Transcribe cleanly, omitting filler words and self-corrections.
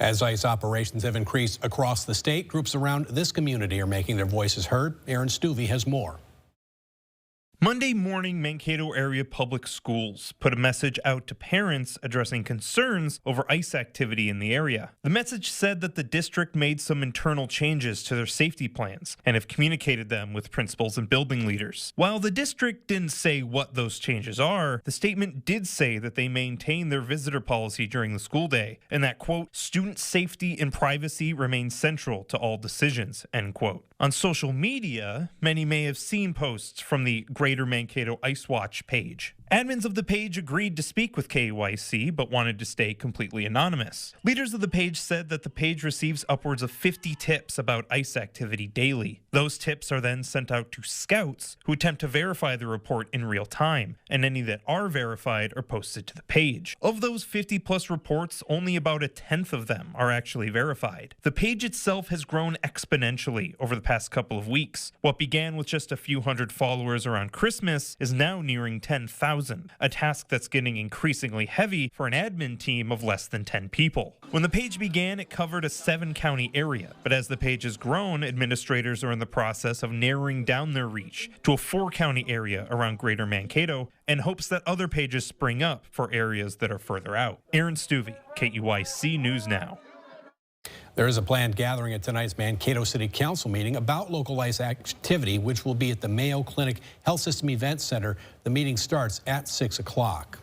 As ICE operations have increased across the state, groups around this community are making their voices heard. Aaron Stuvey has more. Monday morning, Mankato area public schools put a message out to parents addressing concerns over ICE activity in the area. The message said that the district made some internal changes to their safety plans and have communicated them with principals and building leaders. While the district didn't say what those changes are, the statement did say that they maintain their visitor policy during the school day and that, quote, student safety and privacy remain central to all decisions, end quote. On social media, many may have seen posts from the Greater Mankato Ice Watch page. Admins of the page agreed to speak with KUIC, but wanted to stay completely anonymous. Leaders of the page said that the page receives upwards of 50 tips about ice activity daily. Those tips are then sent out to scouts who attempt to verify the report in real time, and any that are verified are posted to the page. Of those 50+ reports, only about 1/10 of them are actually verified. The page itself has grown exponentially over the past couple of weeks. What began with just a few hundred followers around Christmas is now nearing 10,000. A task that's getting increasingly heavy for an admin team of less than 10 people. When the page began, it covered a 7-county area, but as the page has grown, administrators are in the process of narrowing down their reach to a 4-county area around Greater Mankato and hopes that other pages spring up for areas that are further out. Aaron Stuvey, KUIC News Now. There is a planned gathering at tonight's Mankato City Council meeting about local ICE activity, which will be at the Mayo Clinic Health System Event Center. The meeting starts at 6 o'clock.